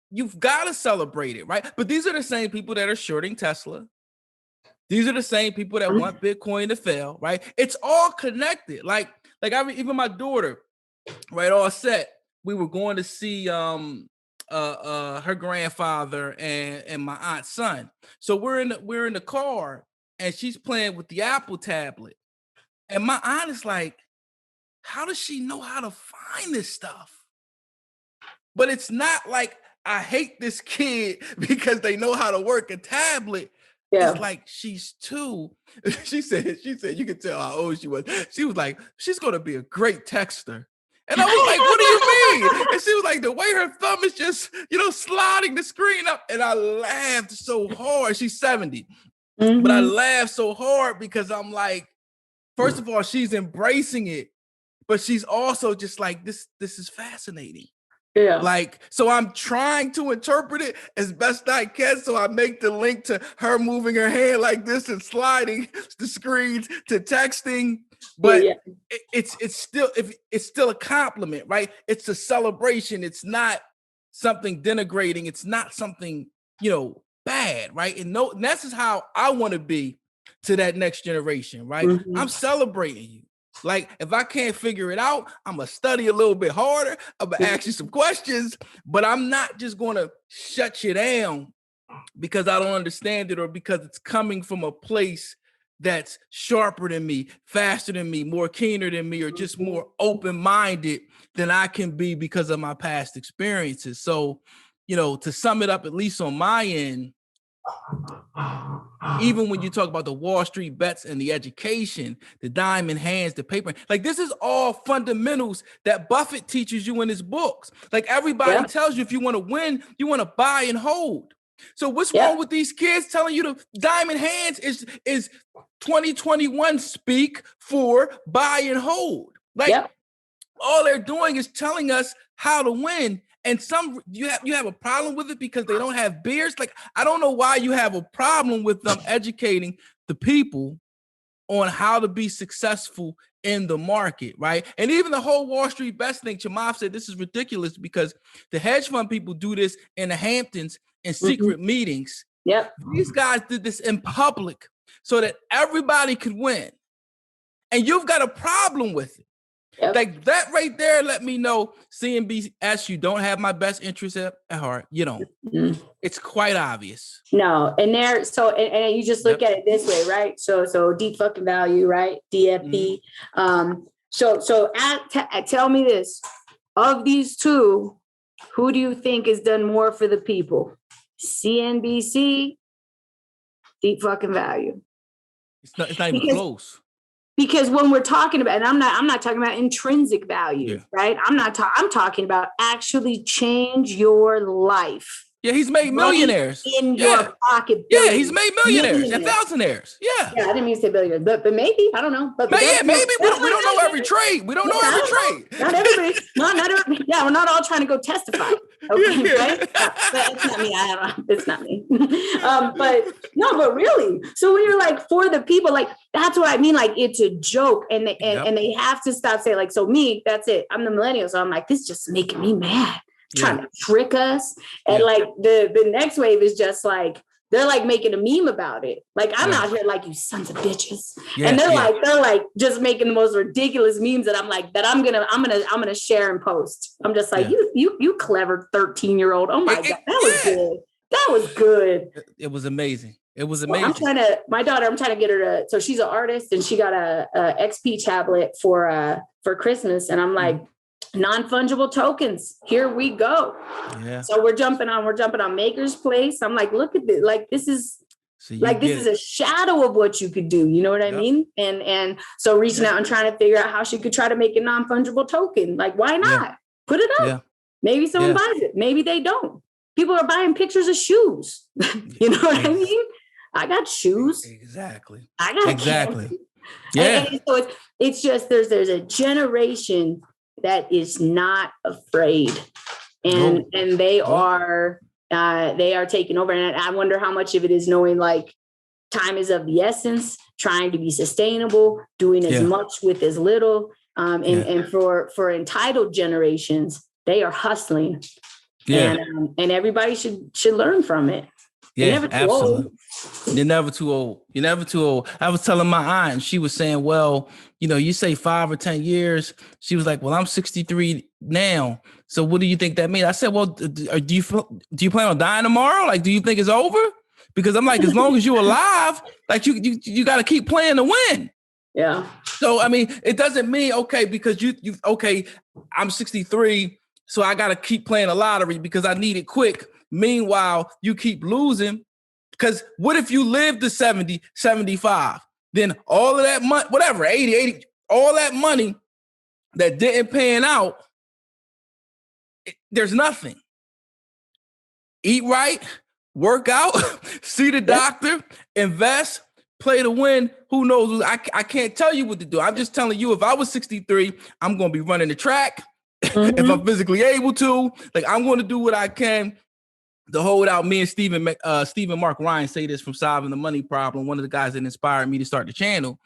you've got to celebrate it, right? But these are the same people that are shorting Tesla. These are the same people that want Bitcoin to fail, right? It's all connected. Like even my daughter, right, ALSET, we were going to see her grandfather and my aunt's son. So we're in the car and she's playing with the Apple tablet. And my aunt is like, how does she know how to find this stuff? But it's not like I hate this kid because they know how to work a tablet. Yeah. It's like she's 2. She said you could tell how old she was. She was like, she's gonna be a great texter. And I was like, what do you mean? And she was like, the way her thumb is just, sliding the screen up. And I laughed so hard. She's 70. Mm-hmm. But I laughed so hard because I'm like, first of all, she's embracing it, but she's also just like, this is fascinating. Yeah. Like, so I'm trying to interpret it as best I can. So I make the link to her moving her hand like this and sliding the screens to texting. But it's still a compliment, right? It's a celebration. It's not something denigrating. It's not something, bad, right? And this is how I want to be to that next generation, right? Mm-hmm. I'm celebrating you. Like, if I can't figure it out, I'm going to study a little bit harder. I'm going to ask you some questions, but I'm not just going to shut you down because I don't understand it or because it's coming from a place that's sharper than me, faster than me, more keener than me, or just more open-minded than I can be because of my past experiences. So, to sum it up, at least on my end, even when you talk about the Wall Street bets and the education, the diamond hands, the paper, like this is all fundamentals that Buffett teaches you in his books. Like everybody tells you, if you want to win, you want to buy and hold. So what's wrong with these kids telling you the diamond hands is 2021 speak for buy and hold? Like all they're doing is telling us how to win. And you have a problem with it because they don't have beards. Like, I don't know why you have a problem with them educating the people on how to be successful in the market, right? And even the whole Wall Street bets thing, Chamath said this is ridiculous because the hedge fund people do this in the Hamptons in secret meetings. Yep. These guys did this in public so that everybody could win. And you've got a problem with it. Yep. Like that right there, let me know CNBS, you don't have my best interest at heart. You don't. Mm-hmm. It's quite obvious. No, and and you just look at it this way, right? So deep fucking value, right? DFP. Mm-hmm. Tell me this: of these two, Who do you think has done more for the people? CNBC, deep fucking value. It's not even close. Because when we're talking about, and I'm not talking about intrinsic value, right? I'm talking about actually change your life. Yeah, he's made millionaires in your pocket. Yeah, he's made millionaires and thousandaires. Yeah. Yeah, I didn't mean to say billionaires, but maybe, I don't know. But yeah, maybe we don't know every trade. We don't know every trade. Not everybody. Not everybody. Yeah, we're not all trying to go testify. Okay, right? But it's not me. It's not me. But really. So when you're like for the people, like that's what I mean. Like it's a joke, and they have to stop saying like, so me, that's it. I'm the millennial, so I'm like, this is just making me mad. Trying to trick us. And like the next wave is just like they're like making a meme about it. Like I'm out here like you sons of bitches. And they're like just making the most ridiculous memes that I'm like that I'm gonna share and post. I'm just like you clever 13-year-old. Oh my God, that was good. That was good. It was amazing. It was amazing. I'm trying to get her to, so she's an artist and she got a XP tablet for Christmas. And I'm like, non-fungible tokens. Here we go. Yeah. So we're jumping on Maker's Place. I'm like, look at this. Like, this is a shadow of what you could do. You know what I mean? And so reaching out and trying to figure out how she could try to make a non-fungible token. Like, why not? Put it up. Yeah. Maybe someone buys it. Maybe they don't. People are buying pictures of shoes. You know what I mean? I got shoes. Exactly. I got exactly. Candy. Yeah. And so it's just there's a generation that is not afraid, and they are taking over. And I wonder how much of it is knowing like time is of the essence, trying to be sustainable, doing as much with as little. And for entitled generations, they are hustling. Yeah. And everybody should learn from it. Yeah, You're never too old. You're never too old. I was telling my aunt, and she was saying, well, you say 5 or 10 years. She was like, well, I'm 63 now. So what do you think that means? I said, well, do you plan on dying tomorrow? Like, do you think it's over? Because I'm like, as long as you're alive, like you got to keep playing to win. Yeah. So, I mean, it doesn't mean, okay, because I'm 63. So I got to keep playing the lottery because I need it quick. Meanwhile, you keep losing, because what if you live to 70, 75? Then all of that money, whatever, 80, all that money that didn't pan out, there's nothing. Eat right, work out, see the doctor, invest, play to win. Who knows? I can't tell you what to do. I'm just telling you, if I was 63, I'm going to be running the track. Mm-hmm. If I'm physically able to, like I'm going to do what I can to hold out. Me and Stephen Mark Ryan say this from Solving the Money Problem. One of the guys that inspired me to start the channel.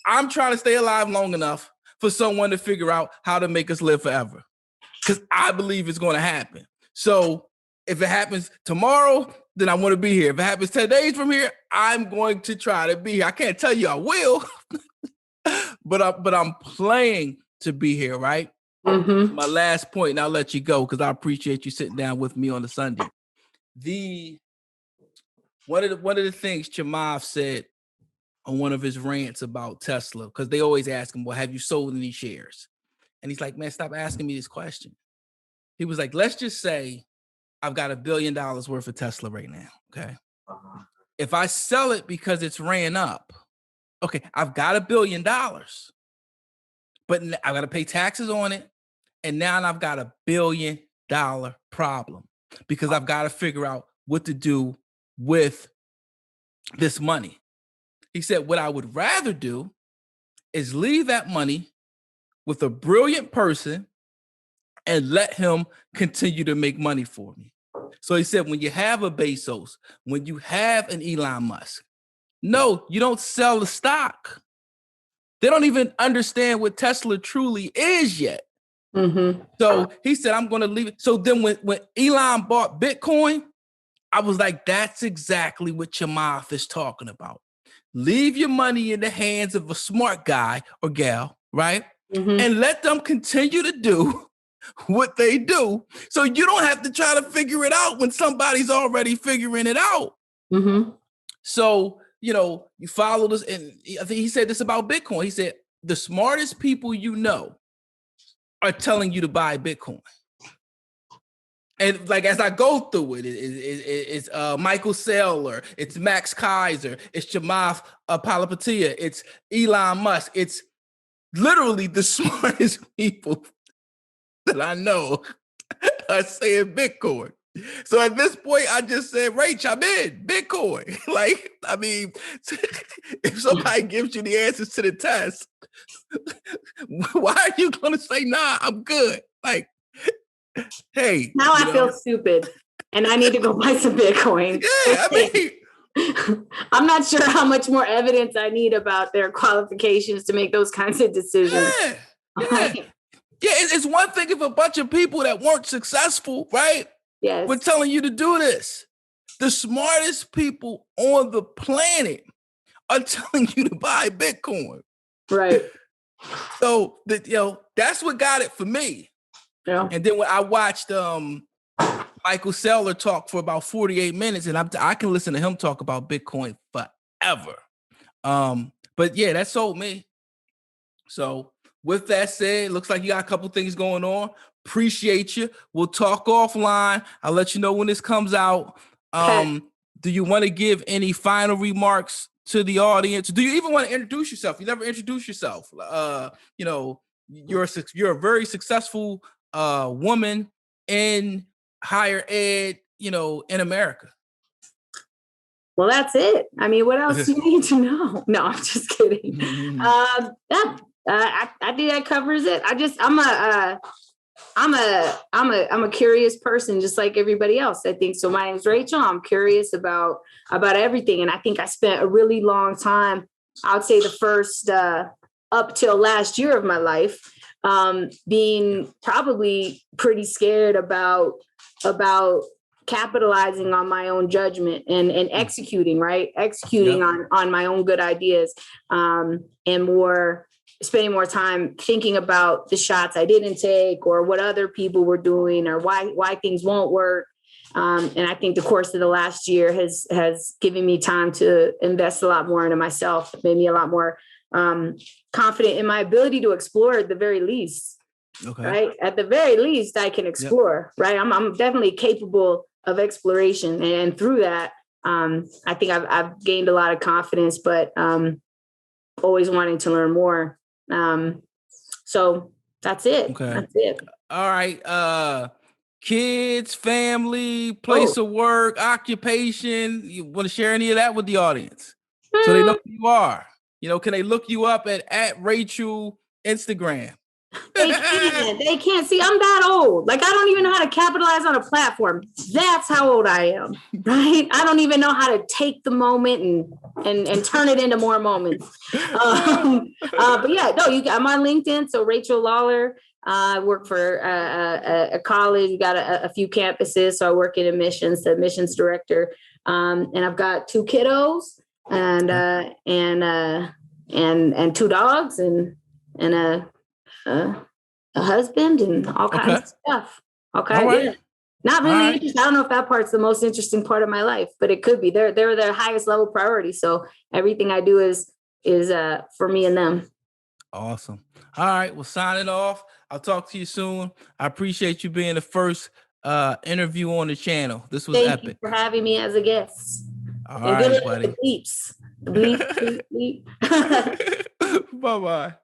I'm trying to stay alive long enough for someone to figure out how to make us live forever, because I believe it's going to happen. So if it happens tomorrow, then I want to be here. If it happens 10 days from here, I'm going to try to be here. I can't tell you I will, but I'm playing to be here, right? Mm-hmm. My last point, and I'll let you go because I appreciate you sitting down with me on the Sunday. One of the things Chamath said on one of his rants about Tesla, because they always ask him, well, have you sold any shares? And he's like, man, stop asking me this question. He was like, let's just say I've got $1 billion worth of Tesla right now. Okay. If I sell it because it's ran up, okay, I've got $1 billion, but I got to pay taxes on it. And now I've got $1 billion problem because I've got to figure out what to do with this money. He said, what I would rather do is leave that money with a brilliant person and let him continue to make money for me. So he said, when you have a Bezos, when you have an Elon Musk, no, you don't sell the stock. They don't even understand what Tesla truly is yet. Mm-hmm. So he said, I'm going to leave it. So then when Elon bought Bitcoin, I was like, that's exactly what Chamath is talking about. Leave your money in the hands of a smart guy or gal, right? Mm-hmm. And let them continue to do what they do. So you don't have to try to figure it out when somebody's already figuring it out. Mm-hmm. So, you follow this. And I think he said this about Bitcoin. He said, the smartest people are telling you to buy Bitcoin. And like as I go through it's Michael Saylor, it's Max Kaiser, it's Chamath Palihapitiya, it's Elon Musk. It's literally the smartest people that I know are saying Bitcoin. So at this point, I just said, Rach, I'm in Bitcoin. Like, I mean, if somebody gives you the answers to the test, why are you going to say, nah, I'm good? Like, hey. Now I feel stupid and I need to go buy some Bitcoin. Yeah, I mean, I'm not sure how much more evidence I need about their qualifications to make those kinds of decisions. Yeah. It's one thing if a bunch of people that weren't successful, right? Yes. We're telling you to do this. The smartest people on the planet are telling you to buy Bitcoin. Right. So that's what got it for me. Yeah. And then when I watched Michael Saylor talk for about 48 minutes, and I can listen to him talk about Bitcoin forever. But yeah, that sold me. So with that said, looks like you got a couple things going on. Appreciate you. We'll talk offline. I'll let you know when this comes out. Do you want to give any final remarks to the audience? Do you even want to introduce yourself? You never introduced yourself. You're a very successful woman in higher ed, in America. Well, that's it. I mean, what else do you need to know? No, I'm just kidding. I think that covers it. I'm a curious person, just like everybody else. I think so. My name is Rachel. I'm curious about everything, and I think I spent a really long time. I would say the first up till last year of my life, being probably pretty scared about capitalizing on my own judgment and executing on my own good ideas, and spending more time thinking about the shots I didn't take or what other people were doing or why things won't work. And I think the course of the last year has given me time to invest a lot more into myself, made me a lot more confident in my ability to explore at the very least. Okay. Right. At the very least, I can explore. Yep. Right. I'm definitely capable of exploration. And through that, I think I've gained a lot of confidence, but always wanting to learn more. So that's it. Okay. That's it. All right. Kids, family, place of work, occupation. You want to share any of that with the audience? So they know who you are. Can they look you up at Rachel Instagram? They can't see. I'm that old. Like, I don't even know how to capitalize on a platform. That's how old I am, right? I don't even know how to take the moment and turn it into more moments. But yeah, no, I'm on LinkedIn. So Rachel Lawler. I work for a college. We got a few campuses. So I work in admissions, the admissions director. And I've got 2 kiddos and 2 dogs and a husband and all kinds of stuff. Okay. Right. Yeah. Not really interesting. I don't know if that part's the most interesting part of my life, but it could be. They're their highest level priority. So everything I do is for me and them. Awesome. All right. Well, sign it off. I'll talk to you soon. I appreciate you being the first interview on the channel. This was epic. Thank you for having me as a guest. All right, buddy. The bleeps. The bleep. Bye-bye.